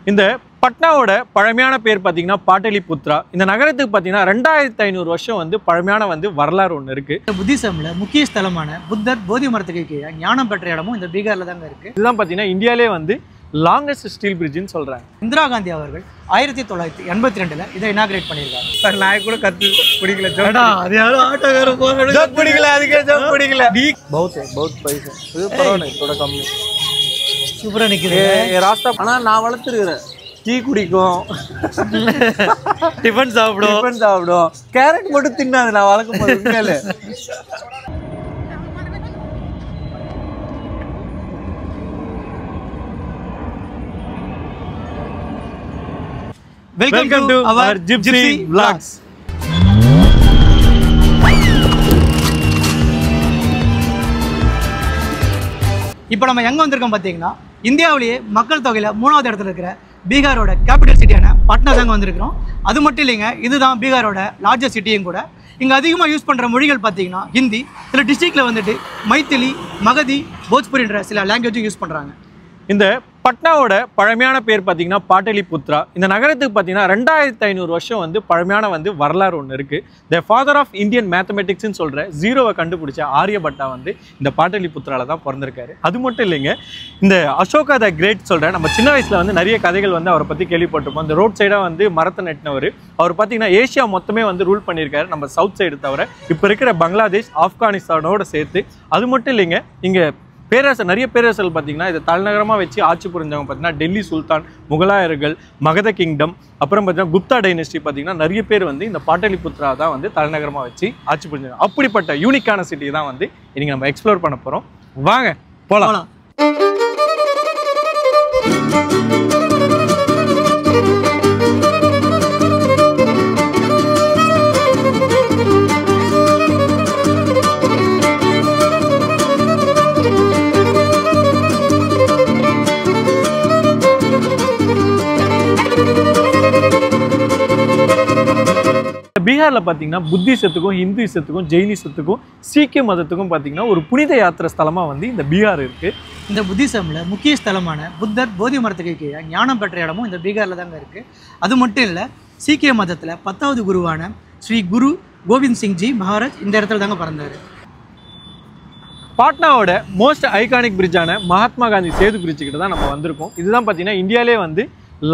இந்த பட்னாவோட பழமையான பேர் பார்த்தீங்கன்னா பாட்டலிபுத்ரா. இந்த நகரத்துக்கு பார்த்தீங்கன்னா 2500 வருஷம் வந்து பழமையான வரலாறு ஒன்று இருக்கு. புத்திசம்ல முக்கிய ஸ்தலமான புத்தர் போதி மரத்துக்கு கீழே ஞானம் பெற்ற இடமும் இந்த பீகார்ல தாங்க இருக்கு. இதுதான் பார்த்தீங்கன்னா இந்தியாவிலே லாங்கஸ்ட் ஸ்டீல் பிரிட்ஜ்னு சொல்றாங்க. இந்திரா காந்தி அவர்கள் 1982ல இதை இனாகிரேட் பண்ணியிருக்காங்க. நான் கூட கத்து பிடிக்கல கம்மி சூப்பரா நிக்குது ராஸ்தா. ஆனா நான் வளர்த்துருக்கிறேன். டீ குடிக்கும், டிஃபன் சாப்பிடும், கேரட் மட்டும் தின்னாது. நான் வளர்க்கும் போது Welcome to our Gypsy Vlogs. இப்போ நம்ம எங்க வந்திருக்கோம் பாத்தீங்கன்னா இந்தியாவிலேயே மக்கள் தொகையில 3வது இடத்துல இருக்கிற பீகாரோட கேபிட்டல் சிட்டியான பட்னா தாங்க வந்திருக்கிறோம். அது மட்டும் இல்லைங்க, இதுதான் பீகாரோட லார்ஜஸ்ட் சிட்டியும் கூட. இங்கே அதிகமாக யூஸ் பண்ணுற மொழிகள் பார்த்தீங்கன்னா ஹிந்தி, சில டிஸ்ட்ரிக்டில் மைத்திலி, மகதி, போஜ்புரின்ற சில லாங்குவேஜும் யூஸ் பண்ணுறாங்க. இந்த பட்னாவோட பழமையான பேர் பார்த்தீங்கன்னா பாட்டலிபுத்ரா. இந்த நகரத்துக்கு பார்த்தீங்கன்னா 2500 வருஷம் பழமையான வரலாறு ஒன்று இருக்குது. த ஃபாதர் ஆஃப் இந்தியன் மேத்தமெட்டிக்ஸ்ன்னு சொல்கிற ஜீரோவை கண்டுபிடிச்ச ஆரியபட்டா இந்த பாட்டலிபுத்ராவில் தான் பிறந்திருக்காரு. அது மட்டும் இல்லைங்க, இந்த அசோகா த கிரேட் சொல்கிற நம்ம சின்ன வயசில் நிறைய கதைகள் அவரை பற்றி கேள்விப்பட்டிருப்போம். இந்த ரோட் சைடாக மரத்தை நட்டினவர். அவர் பார்த்தீங்கன்னா ஏஷியா மொத்தமே ரூல் பண்ணியிருக்காரு, நம்ம சவுத் சைடு தவிர. இப்போ இருக்கிற பங்களாதேஷ், ஆப்கானிஸ்தானோட சேர்த்து. அது மட்டும் இல்லைங்க, இங்கே நிறைய பேரரசர்கள் பார்த்தீங்கன்னா இதை தலைநகரமாக வச்சு ஆட்சி புரிஞ்சவங்க பார்த்தீங்கன்னா டெல்லி சுல்தான், முகலாயர்கள், மகத கிங்டம், அப்புறம் பார்த்தீங்கன்னா குப்தா டைனஸ்டி பார்த்தீங்கன்னா நிறைய பேர் இந்த பாட்டலிபுத்ரா தான் தலைநகரமாக வச்சு ஆட்சி புரிஞ்சாங்க. அப்படிப்பட்ட யூனிக்கான சிட்டி தான் இன்னைக்கு நம்ம எக்ஸ்ப்ளோர் பண்ண போகிறோம். வாங்க போகலாம். பீகாரில் பார்த்தீங்கன்னா புத்திசத்துக்கும், இந்துசத்துக்கும், ஜெயினிசத்துக்கும், சீக்கிய மதத்துக்கும் பார்த்தீங்கன்னா ஒரு புனித யாத்திரை ஸ்தலமாக இந்த பீகார் இருக்குது. இந்த புத்திசமில் முக்கிய ஸ்தலமான புத்தர் போதி மரத்துக்கு கீழே ஞானம் பெற்ற இடமும் இந்த பீகாரில் தாங்க இருக்குது. அது மட்டும் இல்லை, சீக்கிய மதத்தில் 10வது குருவான ஸ்ரீ குரு கோவிந்த் சிங்ஜி மகாராஜ் இந்த இடத்துல தாங்க பிறந்தார். பாட்னாவோட மோஸ்ட் ஐகானிக் பிரிட்ஜான மகாத்மா காந்தி சேது பிரிட்ஜு கிட்ட தான் நம்ம வந்திருக்கோம். இதுதான் பார்த்தீங்கன்னா இந்தியாவிலே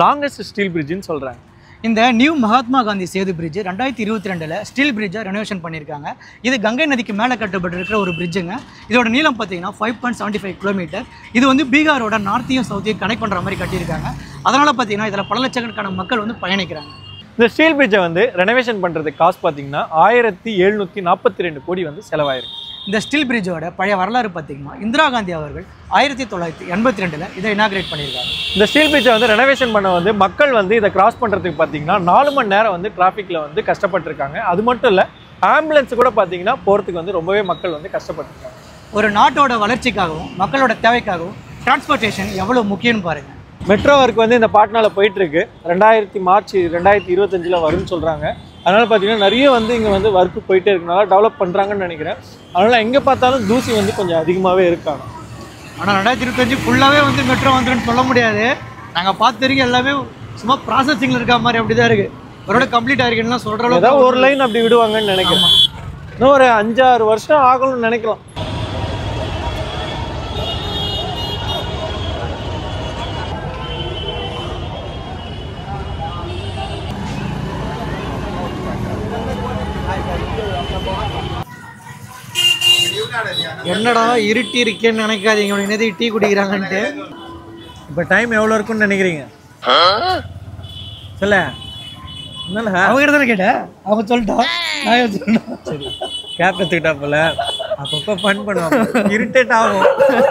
லாங்கஸ்ட் ஸ்டீல் பிரிட்ஜ்னு சொல்கிறாங்க. இந்த new Mahatma Gandhi Setu bridge 2022 steel பிரிட்ஜை ரெனோவேஷன் பண்ணியிருக்காங்க. இது கங்கை நதிக்கு மேலே கட்டப்பட்டிருக்கிற ஒரு பிரிட்ஜுங்க. இதோட நீளம் பார்த்தீங்கன்னா 5.75 கிலோமீட்டர். இது பீகாரோட நார்த்தையும் சவுத்தையும் கனெக்ட் பண்ணுற மாதிரி கட்டியிருக்காங்க. அதனால் பார்த்தீங்கன்னா இதில் பல லட்சக்கணக்கான மக்கள் பயணிக்கிறாங்க. இந்த ஸ்டீல் பிரிட்ஜை ரெனோவேஷன் பண்ணுறதுக்கு காஸ்ட் பார்த்தீங்கன்னா 1742 கோடி செலவாயிருக்கு. இந்த ஸ்டீல் பிரிட்ஜோட பழைய வரலாறு பார்த்தீங்கன்னா இந்திரா காந்தி அவர்கள் 1982ல் இதை இனாகிரேட் பண்ணியிருக்காங்க. இந்த ஸ்டீல் பிரிட்ஜை ரெனோவேஷன் பண்ண மக்கள் இதை கிராஸ் பண்ணுறதுக்கு பார்த்தீங்கன்னா 4 மணி நேரம் டிராஃபிக்கில் கஷ்டப்பட்டுருக்காங்க. அது மட்டும் இல்லை, ஆம்புலன்ஸ் கூட பார்த்தீங்கன்னா போகிறதுக்கு ரொம்பவே மக்கள் கஷ்டப்பட்டுருக்காங்க. ஒரு நாட்டோட வளர்ச்சிக்காகவும் மக்களோட தேவைக்காகவும் டிரான்ஸ்போர்ட்டேஷன் எவ்வளோ முக்கியம்னு பாருங்கள். மெட்ரோ ஒர்க் இந்த பாட்னாவில் போயிட்டுருக்கு. மார்ச் 2025 வரும்னு சொல்கிறாங்க. அதனால் பார்த்தீங்கன்னா நிறைய இங்கே ஒர்க்கு போயிட்டே இருக்கனால டெவலப் பண்ணுறாங்கன்னு நினைக்கிறேன். அதனால் எங்கே பார்த்தாலும் தூசி கொஞ்சம் அதிகமாகவே இருக்காங்க. ஆனால் 2025 ஃபுல்லாகவே மெட்ரோ வந்துருன்னு சொல்ல முடியாது. நாங்கள் பார்த்துருக்க எல்லாமே சும்மா ப்ராசஸிங்கில் இருக்க மாதிரி அப்படி தான் இருக்குது. ஒருவோட கம்ப்ளீட் ஆகிருக்குன்னு சொல்கிற அளவுக்கு ஏதாவது ஒரு லைன் அப்படி விடுவாங்கன்னு நினைக்கிறேன். இன்னும் ஒரு 5-6 வருஷம் ஆகணும்னு நினைக்கலாம். என்னடா இருட்டி இருக்கேன்னு நினைக்காதீங்க, என்னது டீ குடிக்கிறாங்கன்ட்டு. இப்போ டைம் எவ்வளோ இருக்குன்னு நினைக்கிறீங்க? சொல்ல அவங்க தானே கேட்டேன், அவங்க சொல்லிட்டா நான் சொல்லணும். சரி, கேப் எடுத்துக்கிட்டா போல அப்பப்போ ஃபன் பண்ணுவாங்க, இரிட்டேட் ஆகும்.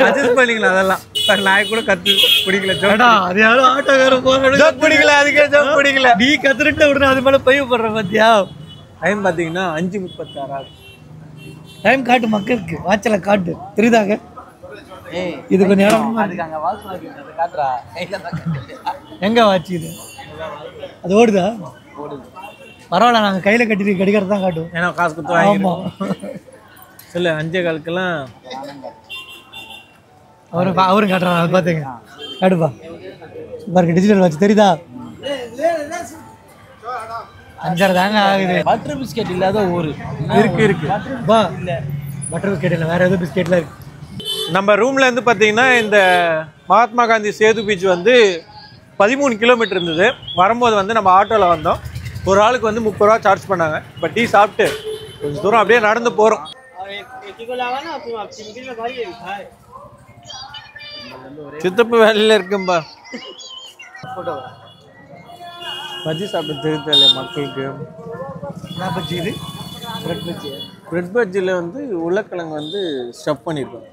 அட்ஜஸ்ட் பண்ணிக்கலாம். அதெல்லாம் நான் கூட கற்று பிடிக்கல. அது யாரும் ஆட்டோக்காரன் போக பிடிக்கல, அதுக்கே ஜோக் பிடிக்கல. நீ கற்றுட்டு உடனே அது மேலே பைய போடுற பார்த்தியா? டைம் பார்த்தீங்கன்னா 5:36 ஆகுது. டைம் காட்டு மக்களுக்கு, வாட்சில் காட்டு தெரியுதாங்க. இது கொஞ்சம் நேரம் எங்க வாட்சி இது அது ஓடுதா? பரவாயில்ல, நாங்கள் கையில் கட்டி கடிக்கிறது தான் காட்டுவோம். ஏன்னா காசு கொடுத்து வாங்கிடுவோம். சொல்லு 5:15 அவரும் காட்டுறாங்க, அது பார்த்துங்க காட்டுப்பா. பாருங்க டிஜிட்டல் வாட்ச் தெரியுதா 5.5 தாங்க ஆகுது. பட்டர் பிஸ்கெட் இல்லாத ஊர் இருக்கு பா பட்டர் பிஸ்கெட் இல்லை, வேறு எதுவும் பிஸ்கெட்லாம் இருக்குது. நம்ம ரூம்ல இருந்து பார்த்தீங்கன்னா இந்த மகாத்மா காந்தி சேது பீச் வந்து 13 கிலோமீட்டர் இருந்தது. வரும்போது வந்து நம்ம ஆட்டோவில் வந்தோம். ஒரு ஆளுக்கு வந்து 30 ரூபா சார்ஜ் பண்ணாங்க. இப்போ டீ சாப்பிட்டு கொஞ்சம் தூரம் அப்படியே நடந்து போகிறோம். சித்தப்பு வேலையில் இருக்கும்பா. பஜ்ஜி சாப்பிட்டு தெரியுது மக்களுக்கு. பஜ்ஜி இது பிரெட் பஜ்ஜியில் வந்து உருளைக்கிழங்கு வந்து ஸ்டஃப் பண்ணியிருக்கோம்.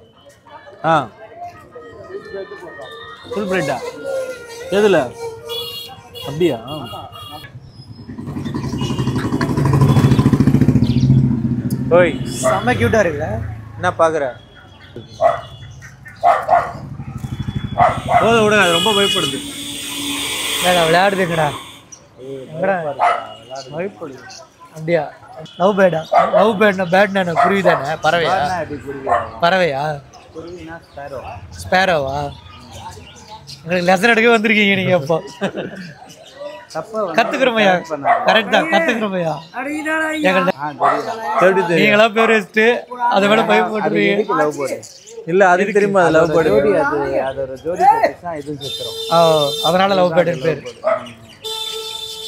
ஃபுல் பிரெட்டா எதில் அப்படியா? ஓய் செம்ம க்யூட்டாக இருக்குல்ல. என்ன பார்க்குற? போத விடுங்க, அது ரொம்ப பயப்படுது. விளையாடுதுங்கடா. பயப்படுது அப்படியா? லவ் பேடா? லவ் பேட்னா பேட்னா புரியுதானே? பறவையா? பறவையா? ஸ்பேரோவா? உங்களுக்கு லெசன் எடுக்க வந்திருக்கீங்க நீங்கள். அப்போ கற்றுக்குறோமையா? கரெக்ட் தான், கற்றுக்குறோமையா? நீங்களா பேர் வச்சுட்டு அதை விட பயப்படுறீங்க. இல்லை அதுக்கு தெரியுமா? அது லவ் பேர்டு. அதனால லவ் பேர்டு பேர்.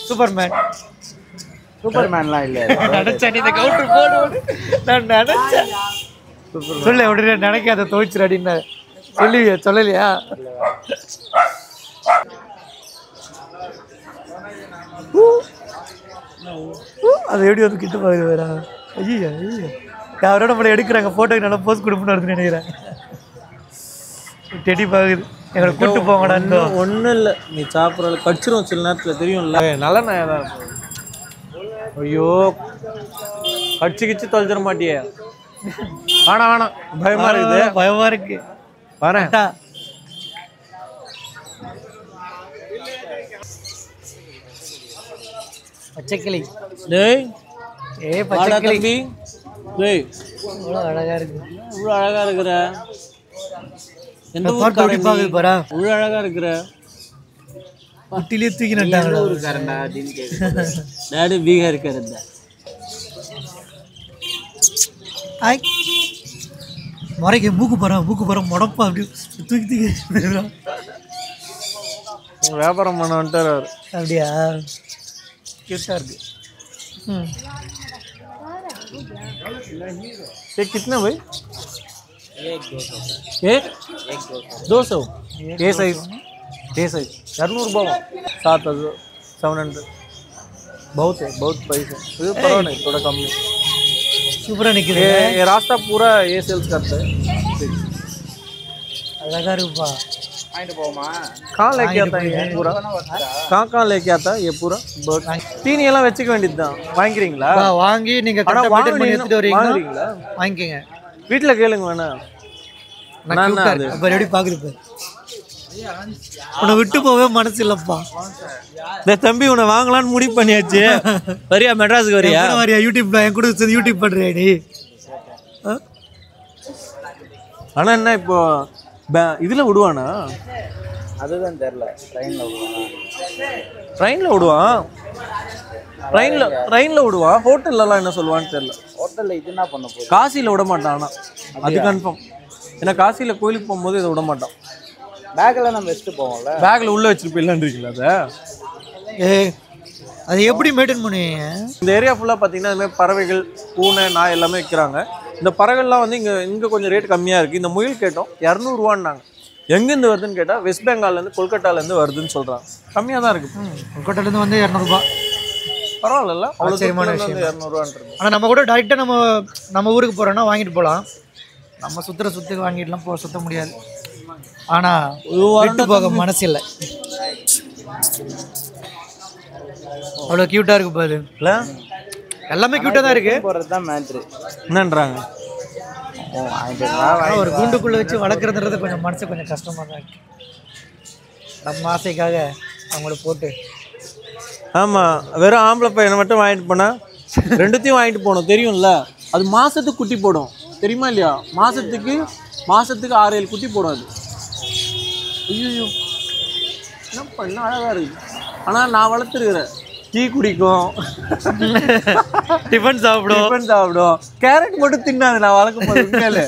சூப்பர்மேன். சூப்பர்மேன்லாம் இல்லை. நினைச்சேன் நீ இந்த கவுண்டர் போடு. நான் நினைச்சேன். சொல்ல உடனே நினைக்காத துவைச்சிரு அப்படின்னு சொல்லுவியா? சொல்லலையா? அது எப்படி வந்து கிட்ட பாக்குது வேற? ஐயா ஐயா யாரோட நம்மளை எடுக்கிறாங்க, ஃபோட்டோக்கு நல்லா போஸ்ட் கொடுப்போம்னு வருதுன்னு நினைக்கிறேன். டெடி பாக்குது. எங்களை கூட்டு போங்கடா. ஒன்றும் இல்லை, நீ சாப்பிட்ற கடிச்சிரும் சில நேரத்தில், தெரியும்ல. நல்ல நாயாக தான் இருக்கும். ஐயோ கடிச்சு கிச்சு தொலைச்சிட மாட்டியே. வேணாம் வேணாம், பயமா இருக்குது. பயமா இருக்கு. வரேன். பச்சைக்கிளி. டேய் பச்சைக்கிளி. டேய் இவ்வளோ அழகா இருக்கு. இவ்வளோ அழகா இருக்கிற. எந்த ஊர் பாக்குது பாரா. இவ்வளோ அழகா இருக்கிற. குட்டிலே தூக்கி நட்டாங்க. டாடி பீகா இருக்கிறது. ஆய் முறைக்கு மூக்கு போகிறோம் முடப்பா அப்படி தூக்கி தூக்கி வியாபாரம் பண்ண வந்துட்டார் அவர். அப்படியா? கியூட்டாக இருக்கு. ये कितना भाई? एक 200 ये साइज 200 रुपये 700 बहुत है, बहुत पैसे. ये पड़ा नहीं, थोड़ा कम में. சூப்பராக நிற்குது. ये रास्ता पूरा ये सेल्स करता है. அழகா இருக்குப்பா. कहाँ लेके आता है ये पूरा? कहाँ लेके आता है ये पूरा? தீனி எல்லாம் வச்சுக்க வேண்டியதுதான். வாங்கிக்கிறீங்களா? வாங்கி நீங்கள் எடுத்துட்டு வரீங்களா? வாங்கிக்கங்க. வீட்டில் கேளுங்க வேணா. எப்படி பாக்குது? உன்னை விட்டு போவே மனசு இல்லப்பா. இந்த தம்பி உன்னை வாங்கலான்னு முடிவு பண்ணியாச்சு. வரியா மெட்ராஸுக்கு? வரியா யூடியூப்ல என் கூட யூடியூப் பண்றியா நீ? ஆனா என்ன இப்போ இதுல விடுவானா? அதுதான் தெரியல. ட்ரெயின்ல விடுவான். ட்ரெயின்ல விடுவான். ஹோட்டல்லாம் என்ன சொல்லுவான்னு தெரியல. ஹோட்டல்ல இது என்ன பண்ண போகுது? காசியில் விட மாட்டான். ஆனால் அது கன்ஃபார்ம். ஏன்னா காசியில் கோயிலுக்கு போகும்போது இதை விட மாட்டான். பேக்கில் நம்ம வச்சுட்டு போவோம்ல, பேக்கில் உள்ளே வச்சுட்டு போயிடலான்றீங்களா? அதை அது எப்படி மெயின்டைன் பண்ணுவீங்க? இந்த ஏரியா ஃபுல்லாக பார்த்தீங்கன்னா இதுமாதிரி பறவைகள், பூனை, நாய் எல்லாமே விற்கிறாங்க. இந்த பறவைகள்லாம் வந்து இங்கே கொஞ்சம் ரேட் கம்மியாக இருக்குது. இந்த முயல் கேட்டோம் 200 ரூபான்னாங்க. எங்கேருந்து வருதுன்னு கேட்டால் வெஸ்ட் பெங்கால்லேருந்து கொல்கட்டாலேருந்து வருதுன்னு சொல்கிறாங்க. கம்மியாக தான் இருக்குது. கொல்கட்டாலேருந்து வந்து 200 ரூபா. பரவாயில்ல, அவ்வளோ சரிமான விஷயம். 200 ரூபான்றது. ஆனால் நம்ம கூட டேரெக்டாக நம்ம ஊருக்கு போகிறோன்னா வாங்கிட்டு போகலாம். நம்ம சுற்றுக்கு வாங்கிட்டுலாம் சுற்ற முடியாது. ஆனால் விட்டு போக மனசு இல்லை. அவ்வளோ க்யூட்டாக இருக்கு பாரு. இல்லை எல்லாமே க்யூட்டாக தான் இருக்குது. போகிறது தான் மேட்ரு. என்னன்றாங்க? ஒரு கூண்டுக்குள்ளே வச்சு வளர்க்குறதுன்றது கொஞ்சம் மனசு கொஞ்சம் கஷ்டமாக தான் இருக்குது. நம்ம ஆசைக்காக அவங்கள போட்டு. ஆமாம், வெறும் ஆம்பளை பையனை மட்டும் வாங்கிட்டு போனால் ரெண்டுத்தையும் வாங்கிட்டு போகணும். தெரியும்ல, அது மாதத்துக்கு குட்டி போடும். தெரியுமா இல்லையா? மாதத்துக்கு 6-7 குட்டி போடும் அது. ஐயோ, என்ன பண்ண அழகா இருக்கு. ஆனா நான் வளர்த்துருக்கிறேன். டீ குடிக்கும், டிஃபன் சாப்பிடும், கேரட் மட்டும் தின்னாது. நான் வளர்க்கும் போது உண்மையில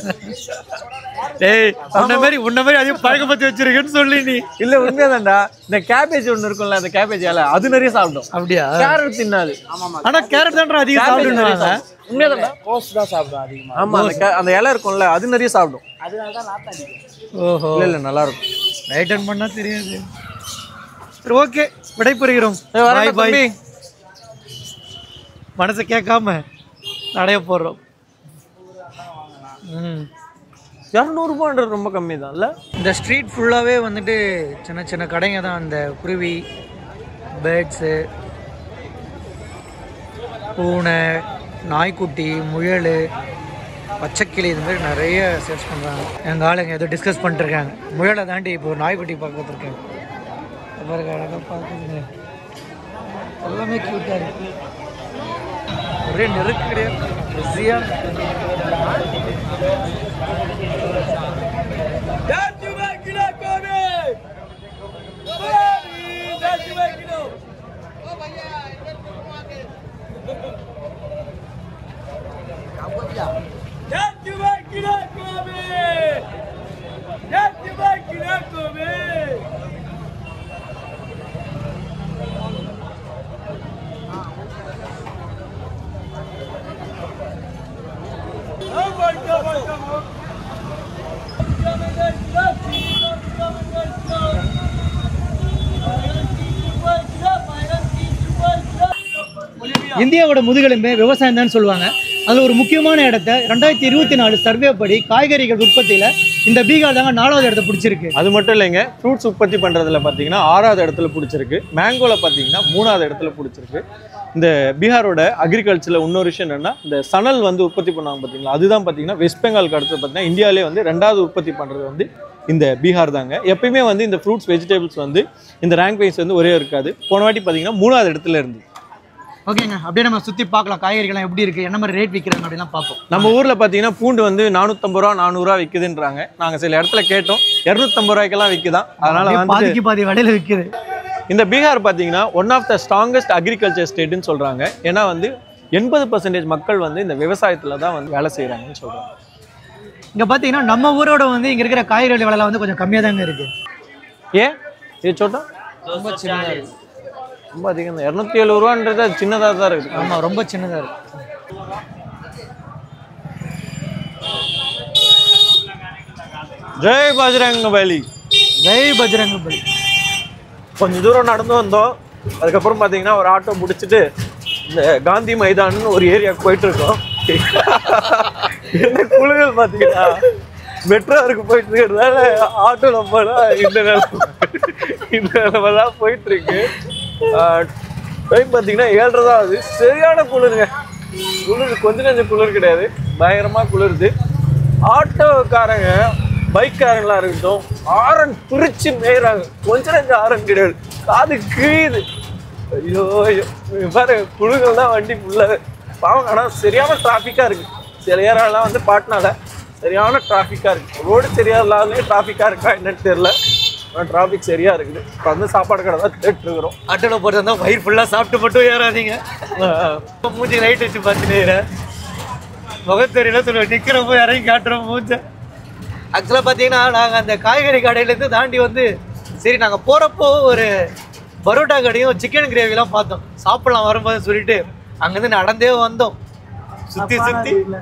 டேய் உன்ன மாதிரி அதையும் பழக்கப்படுத்தி வச்சிருக்கேன்னு சொல்லி நீ. இல்ல உண்மையாதான்டா. இந்த கேபேஜ் ஒண்ணு இருக்கும்ல, அந்த கேபேஜ் இலை அது நிறைய சாப்பிடும். அப்படியா? கேரட் தின்னாது. ஆனா கேரட் தான் அதிகம் சாப்பிடுவாங்க. உண்மையாதான்டா. கோஸ் தான் சாப்பிடும் அதிகமா. ஆமா, அந்த இலை இருக்கும்ல அது நிறைய சாப்பிடும். அதனால தான் நாத்தம் அடிக்கும். ஓஹோ. இல்ல நல்லா இருக்கும். ரைட்டன் பண்ணா தெரியாது. சரி ஓகே, விடைபெறுகிறோம். பாய் பாய். மனசை கேட்காம நடைய போடுறோம். 200 ரூபான்றது ரொம்ப கம்மி தான் இல்ல? இந்த ஸ்ட்ரீட் ஃபுல்லாகவே வந்துட்டு சின்ன சின்ன கடைங்க தான். அந்த குருவி, பேர்ட்ஸு, பூனை, நாய்க்குட்டி, முயல், பச்சைக்கிளி, இது மாதிரி நிறைய சேல்ஸ் பண்ணுறாங்க. எங்கள் ஆளுங்க ஏதோ டிஸ்கஸ் பண்ணிட்டுருக்காங்க. முயலை தாண்டி இப்போ நாய்க்குட்டி பார்க்க வந்துருக்காங்க. பாருங்க அழகாக பார்க்குதுங்க. எல்லாமே க்யூட்டாக இருக்கு. ஒரே நெருக்கு கிடையாது, பிஸியாக. இந்தியாவோட முதுகெலும்பே விவசாயம் தான் சொல்லுவாங்க. அதில் ஒரு முக்கியமான இடத்த 2024 சர்வே படி காய்கறிகள் உற்பத்தியில் இந்த பீகார் தாங்க 4வது இடத்த பிடிச்சிருக்கு. அது மட்டும் இல்லைங்க, ஃப்ரூட்ஸ் உற்பத்தி பண்ணுறதுல பார்த்தீங்கன்னா 6வது இடத்துல பிடிச்சிருக்கு. மேங்கோவில் பார்த்தீங்கன்னா 3வது இடத்துல பிடிச்சிருக்கு. இந்த பீகாரோட அக்ரிகல்ச்சரில் இன்னொரு விஷயம் என்னென்னா, இந்த சணல் வந்து உற்பத்தி பண்ணுவாங்க பார்த்தீங்களா, அதுதான் பார்த்தீங்கன்னா வெஸ்ட் பெங்காலுக்கு அடுத்து பார்த்தீங்கன்னா இந்தியாவிலே வந்து 2வது உற்பத்தி பண்ணுறது வந்து இந்த பீகார் தாங்க. எப்பயுமே வந்து இந்த ஃப்ரூட்ஸ் வெஜிடபிள்ஸ் வந்து இந்த ரேங்க் வைஸ் வந்து ஒரே இருக்காது. போன வாட்டி பார்த்தீங்கன்னா 3வது இடத்துல இருந்து. ஓகேங்க, அப்படியே நம்ம சுற்றி பார்க்கலாம் காய்கறிகள்லாம் எப்படி இருக்குது, என்ன மாதிரி ரேட் விற்கிறாங்க அப்படிலாம் பார்ப்போம். நம்ம ஊரில் பார்த்தீங்கன்னா பூண்டு வந்து 450 ரூபா 400 ரூபா விற்குதுன்றாங்க. நாங்கள் சில இடத்துல கேட்டோம் 250 ரூபாய்க்கெல்லாம் விற்குதான். அதனால பாதி வடையில் விற்குது. இந்த பீகார் பார்த்தீங்கன்னா one of the strongest agriculture ஸ்டேட்னு சொல்கிறாங்க. ஏன்னா வந்து 80% மக்கள் வந்து இந்த விவசாயத்தில் தான் வந்து வேலை செய்கிறாங்கன்னு சொல்கிறாங்க. இங்கே பார்த்தீங்கன்னா நம்ம ஊரோட வந்து இங்கே இருக்கிற காய்கறி விலை வந்து கொஞ்சம் கம்மியாக தாங்க இருக்குது. ஏன் இது சோட்டா ரொம்ப சின்னதாக இருக்குது, ரொம்ப அதிகம் தான். 270 ரூபான்றது அது சின்னதாக தான் இருக்குது. ஆமாம், ரொம்ப சின்னதாக இருக்குது. ஜெய் பஜ்ரங்கபலி, ஜெய் பஜ்ரங்கபலி. கொஞ்சம் தூரம் நடந்து வந்தோம். அதுக்கப்புறம் பார்த்தீங்கன்னா ஒரு ஆட்டோ முடிச்சுட்டு இந்த காந்தி மைதான்னு ஒரு ஏரியாவுக்கு போயிட்டு இருக்கோம். என்ன குழுக்கள் பார்த்தீங்கன்னா மெட்ரோருக்கு போயிட்டு இருக்கிறதால ஆட்டோவில் போனால் இந்த நிலமை தான் போயிட்டு இருக்கு. டைம் பார்த்தீங்கன்னா 7:30 தான் ஆகுது. சரியான குளிருங்க. குளிர் கொஞ்சம் குளிர் கிடையாது, பயங்கரமாக குளிருது. ஆட்டோக்காரங்க பைக்காரங்களா இருக்கட்டும் ஆரன் பிரிச்சு மேய்றாங்க. கொஞ்சம் ஆரன் கிடையாது, காது கிழியுது. ஐயோ ஐயோ பாரு, குழுக்கள் தான் வண்டி ஃபுல்லாக பாவம். ஆனால் சரியான டிராஃபிக்காக இருக்குது. சில ஏரியாலாம் வந்து பாட்னால சரியான டிராஃபிக்காக இருக்குது. ரோடு சரியாகலாமே டிராஃபிக்காக இருக்கா என்னன்னு தெரியல, ஆனால் டிராஃபிக் சரியாக இருக்குது. இப்போ வந்து சாப்பாடு கடை தான் கேட்டுருக்குறோம். ஆட்டோவில் போட்டு இருந்தால் வயிறு ஃபுல்லாக சாப்பிட்டு மட்டும் ஏறாதீங்க. மூஞ்சி லைட் வச்சு பார்த்துட்டு முகத்தெரியல சொல்லுவேன், நிற்கிறப்போ இறங்கி காட்டுறோம் மூஞ்சை. ஆக்சுவலாக பார்த்தீங்கன்னா நாங்கள் அந்த காய்கறி கடையிலேருந்து தாண்டி வந்து சரி நாங்கள் போகிறப்போ ஒரு பரோட்டா கடையும் சிக்கன் கிரேவிலாம் பார்த்தோம், சாப்பிடலாம் வரும்போது சொல்லிட்டு அங்கேருந்து நடந்தே வந்தோம். சுற்றி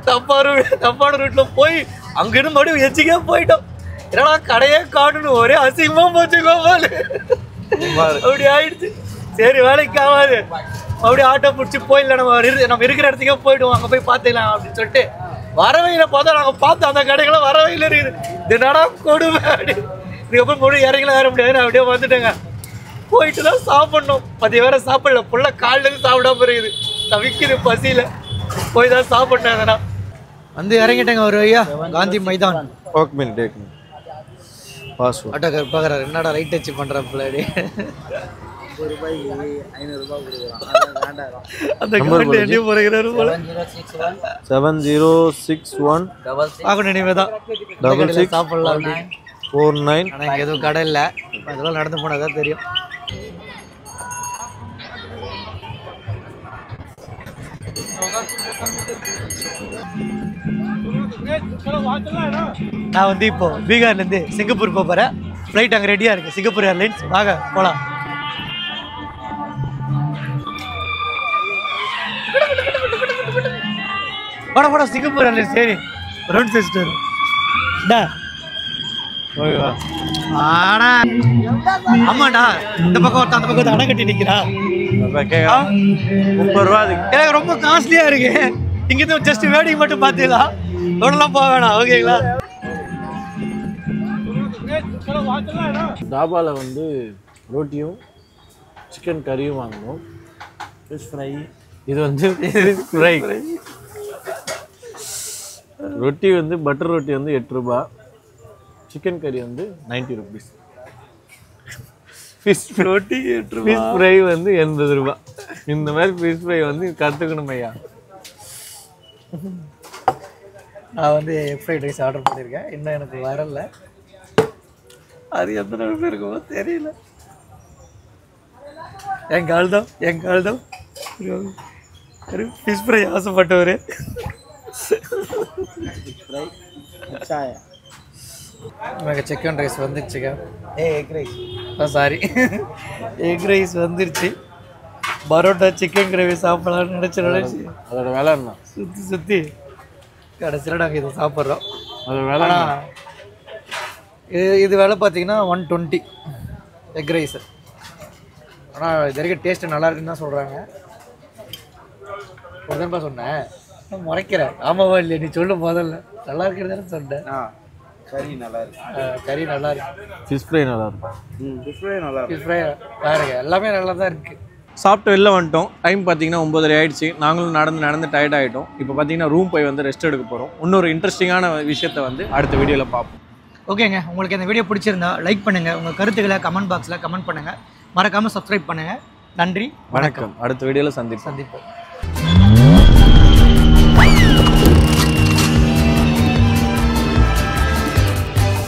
தப்பான ரூட்டில் போய் அங்கேருந்து மறுபடியும் எச்சிக்கே போயிட்டோம். ஏன்னா கடையே காட்டணும், ஒரே அசிங்கமாக போச்சு கோபால். அப்படி ஆயிடுச்சு. சரி வேலைக்கு ஆகாது, அப்படியே ஆட்டோ பிடிச்சி போயிடல, நம்ம இருக்கிற இடத்துக்கே போயிடுவோம், அங்கே போய் பார்த்துக்கலாம் அப்படின்னு சொல்லிட்டு வரவையில் பார்த்தா நாங்கள் பார்த்தோம் அந்த கடைகளாம் வரவையில் இருக்குது. இது நடா கொடுமை அப்படி. இதுக்கப்புறம் மறுபடியும் இறங்கலாம் வர முடியாது, நான் அப்படியே வந்துட்டேங்க. போயிட்டு தான் சாப்பிட்ணும். மதியம் வேற சாப்பிடல, ஃபுல்லாக காலிலேருந்து சாப்பிடாம இருக்குது, தவிக்குது பசியில். போய் தான் சாப்பிட்டேன். அதனா வந்து இறங்கிட்டேங்க ஒரு ஐயா காந்தி மைதான். ஆட்டோக்கார் பார்க்குறாரு, என்னடா ரைட் டச் பண்ணுற பிள்ளாடி. 50 ரூபாய்க்கு 500 ரூபாய் கொடுக்குறோம். அந்த கமெண்ட் எண்ணி போகிறாரு போல. 7061 பார்க்கணும் இனிமே தான் 66 சாப்பிடலாம் 49. ஆனால் இங்கே எதுவும் கடை இல்லை, அதெல்லாம் நடந்து போனால் தான் தெரியும். நான் வந்து இப்போ பீகார்லேருந்து சிங்கப்பூர் போகிறேன். ஃப்ளைட் அங்கே ரெடியாக இருக்குது, சிங்கப்பூர் ஏர்லைன்ஸ். வாங்க போகலாம். போட சிங்கப்பூர் ஏர்லைன்ஸ் சரி ரவுண்ட் சிஸ்டர் ஆமாடா. இந்த பக்கம் ஒருத்தன் அந்த பக்கம் அணை கட்டி நிற்கிறா. 30 ரூபா அதுக்கு. எனக்கு ரொம்ப காஸ்ட்லியாக இருக்கு. இங்கேருந்து ஜஸ்ட் வேடிக்கை மட்டும் பார்த்துக்கலாம், ஒன்றுலாம் போக வேணாம். ஓகேங்களா? தாபாவில் வந்து ரோட்டியும் சிக்கன் கறியும் வாங்கணும். Fish fry. இது வந்து ஃப்ரை. ரொட்டி வந்து பட்டர் ரொட்டி வந்து 8 ரூபா, சிக்கன் கறி வந்து 90 rupees. ஃபிஷ் ரொட்டி 8 ரூபா, ஃபிஷ் ஃப்ரை வந்து 80 ரூபா. இந்த மாதிரி ஃபிஷ் ஃப்ரை வந்து கற்றுக்கணும் ஐயா. நான் வந்து எக் ஃப்ரைட் ரைஸ் ஆர்டர் பண்ணியிருக்கேன், இன்னும் எனக்கு வரல. அது எத்தனை ரூபாய் இருக்குமோ தெரியல. எங்கள் தான் ஃபிஷ் ஃப்ரை ஆசைப்பட்டவர். எனக்கு சிக்கன் ரைஸ் வந்துருச்சுங்க. Egg rice sorry egg rice வந்துருச்சு. பரோட்டா சிக்கன் கிரேவி சாப்பிடலாம்னு நினச்சி அதோட விலை என்ன? சுற்றி கடைசியில் நாங்கள் இதை சாப்பிட்றோம். அதோட விலை இது விலை பார்த்தீங்கன்னா 120 எக் ரைஸு. ஆனால் இது வரைக்கும் டேஸ்ட்டு நல்லா இருக்குன்னு தான் சொல்கிறாங்க. உடனே சொன்னேன் நான் முறைக்கிறேன். ஆமாவா இல்லையா நீ சொல்லு முதல்ல. நல்லா இருக்கிறதானே சொன்னேன். கறி நல்லா இருக்கு. கறி நல்லா இருக்கு. ஃபிஷ் ஃப்ரை நல்லா இருக்கும். ஃபிஷ் ஃப்ரை நல்லா இருக்கு. ஃபிஷ் ஃப்ரை பாருங்க எல்லாமே நல்லா தான் இருக்குது. சாப்பிட்டு வெளில வந்துட்டோம். டைம் பார்த்தீங்கன்னா 9:30 ஆயிடுச்சு. நாங்களும் நடந்து டயர்ட் ஆகிட்டோம். இப்போ பார்த்தீங்கன்னா ரூம் போய் வந்து ரெஸ்ட் எடுக்க போகிறோம். இன்னொரு இன்ட்ரெஸ்டிங்கான விஷயத்தை வந்து அடுத்த வீடியோவில் பார்ப்போம். ஓகேங்க, உங்களுக்கு இந்த வீடியோ பிடிச்சிருந்தா லைக் பண்ணுங்கள், உங்கள் கருத்துக்களை கமெண்ட் பாக்ஸில் கமெண்ட் பண்ணுங்கள், மறக்காமல் சப்ஸ்கிரைப் பண்ணுங்கள். நன்றி, வணக்கம். அடுத்த வீடியோவில் சந்திப்போம்.